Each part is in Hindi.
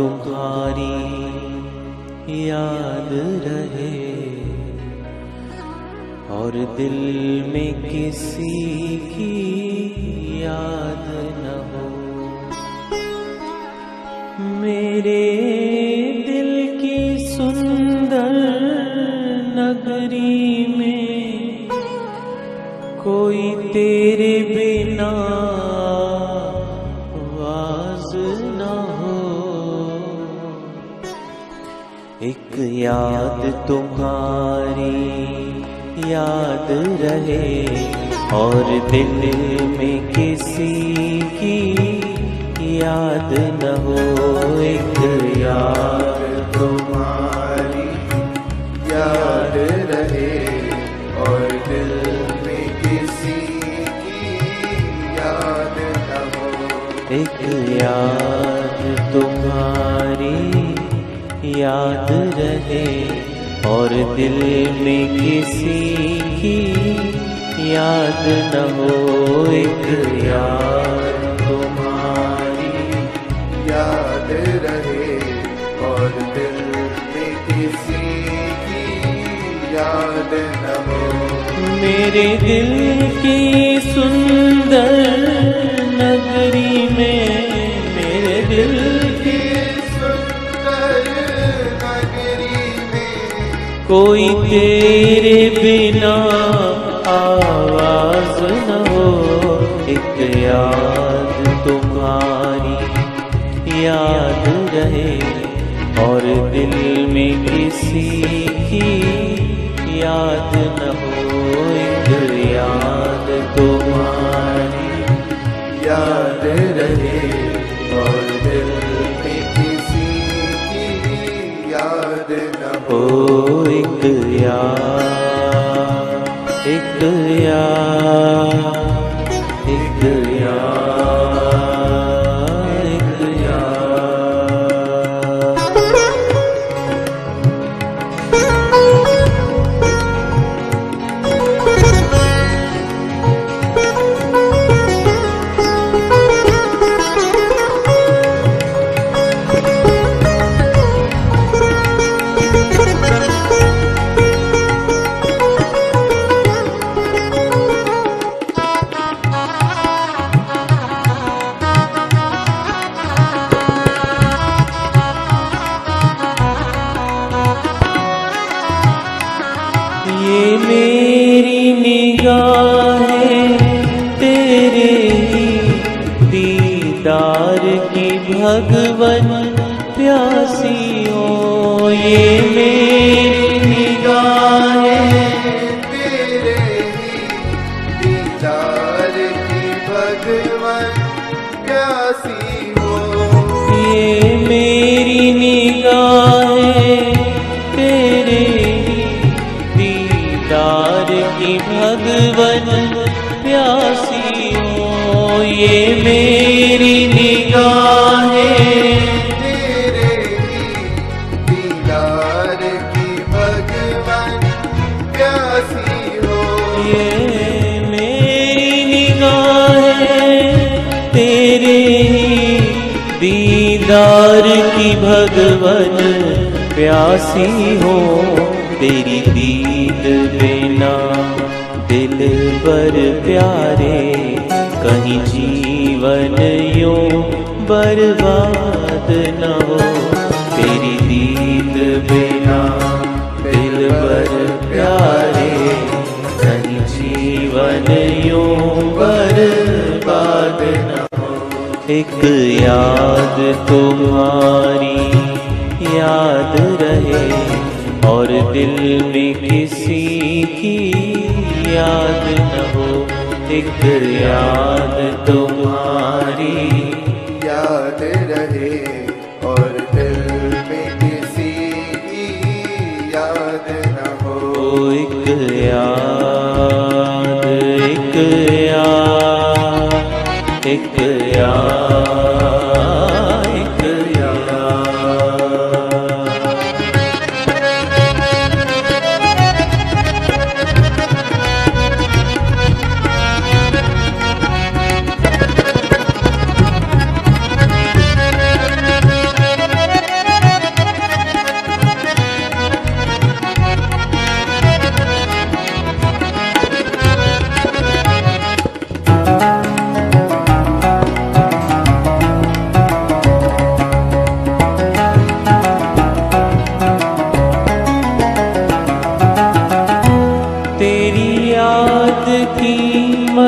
तुम्हारी याद रहे और दिल में किसी की याद न हो। मेरे दिल की सुंदर नगरी में कोई तेरे बिना आवाज न हो। एक याद तुम्हारी याद रहे और दिल में किसी की याद न हो। एक याद तुम्हारी याद रहे और दिल में किसी की याद न हो। एक याद तुम्हारी याद रहे और दिल में किसी की याद न हो। एक याद तुम्हारी याद रहे और दिल में किसी की याद न हो। मेरे दिल की सुंदर नगरी में, मेरे दिल की सुंदर नगरी में कोई तेरे बिना आवाज न हो। एक याद तुम्हारी याद रहे और दिल में किसी की याद न हो। एक याद तुम्हारी याद रहे और दिल में किसी की याद न हो। ओ एक याद, एक याद, एक याद, एक याद। ये मेरी निगाहें तेरे ही दीदार की भगवन प्यासी हो। ये मेरी निगाहें तेरे ही दीदार की भगवन प्यासी हो। ये मेरी निगाहें तेरे ही दीदार की भगवन प्यासी हो। ये मेरी निगाहें तेरे ही दीदार की भगवन प्यासी हो। ये मेरी निगाहें तेरे ही दीदार की भगवन प्यासी हो। तेरी दीद बिना दिल बर प्यारे कहीं जीवन यूं बर्बाद न हो। तेरी दीद बिना दिल बर प्यारे कहीं जीवन यूं बर्बाद न हो। एक याद तुम्हारी याद रहे और दिल में किसी की याद न हो। एक याद तुम्हारी याद रहे और दिल में किसी की याद न हो। ओ एक याद, एक याद, एक याद, एक याद।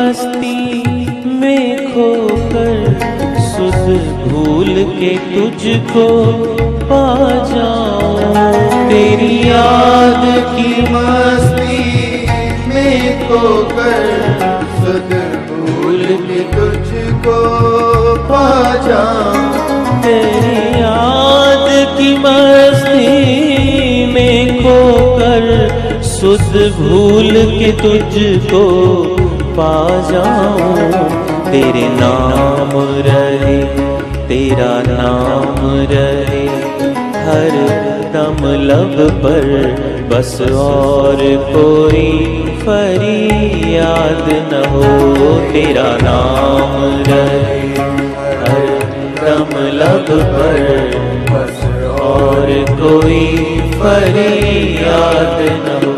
मस्ती में खोकर सुध भूल के तुझको पा जाऊं। तेरी याद की मस्ती में खोकर सुध भूल के तुझको पा जाऊं। तेरी याद की मस्ती में खोकर सुध भूल के तुझको पा जाऊं। तेरे नाम रहे, तेरा नाम रहे हर दम लब पर, बस और कोई फरियाद न हो। तेरा नाम रहे हर दम लब पर, बस और कोई फरियाद न हो।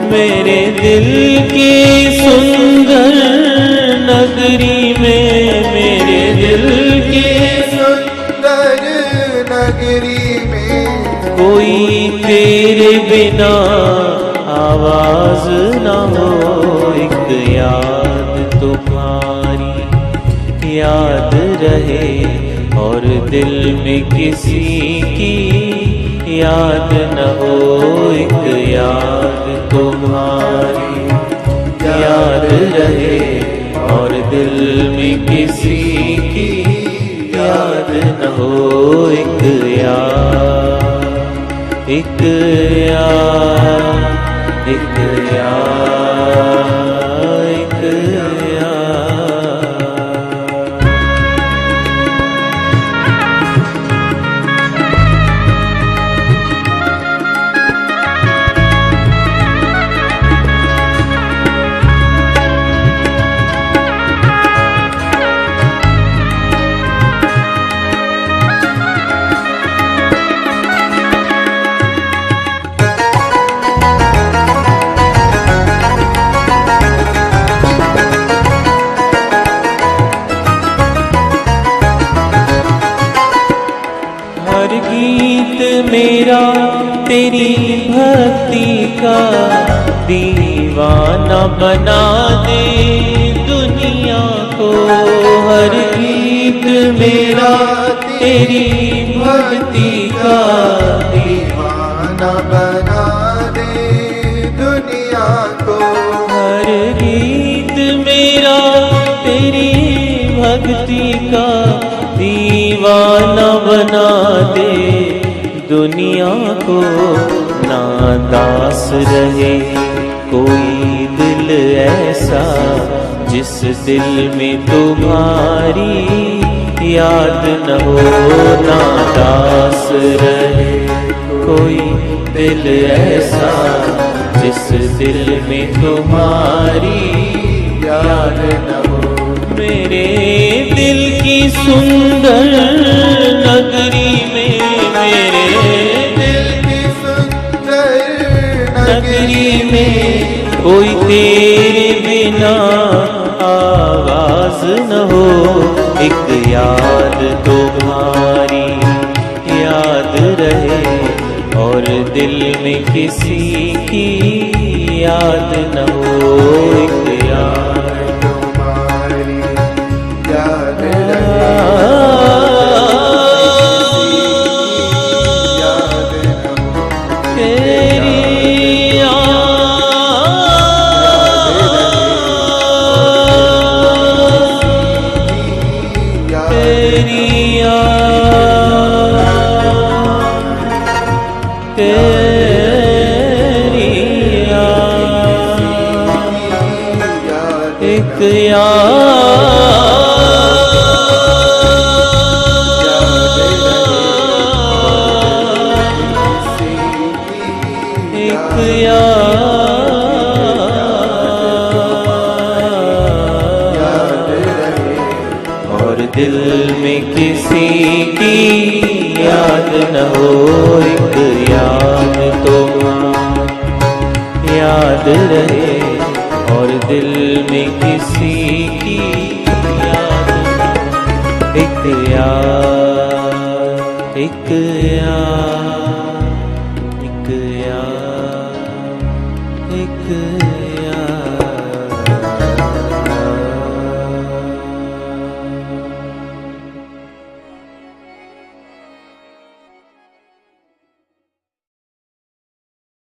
मेरे दिल की सुंदर नगरी में, मेरे दिल की सुंदर नगरी में कोई तेरे बिना आवाज ना हो। एक याद तुम्हारी याद रहे और दिल में किसी की याद न हो। एक याद तुम्हारी याद रहे और दिल में किसी की याद न हो। एक याद, एक याद, एक याद, एक याद। हर गीत मेरा तेरी भक्ति का दीवाना बना दे दुनिया को। हर गीत मेरा तेरी भक्ति का दीवाना बना दे दुनिया को। हर गीत मेरा तेरी भक्ति का दीवाना बना दे दुनिया को। ना दास रहे कोई दिल ऐसा जिस दिल में तुम्हारी याद न हो। ना दास रहे कोई दिल ऐसा जिस दिल में तुम्हारी याद न हो। मेरे दिल की सुंदर नगरी में, मेरे दिल की सुंदर नगरी में कोई तेरे बिना आवाज न हो। एक याद तुम्हारी याद रहे और दिल में किसी की याद न हो। एक याद तुम्हारी याद रहे, याद न हो। तेरी एक और दिल में किसी की याद न हो। एक याद तुम्हारी याद रहे और दिल में किसी की याद न हो। एक याद, एक याद।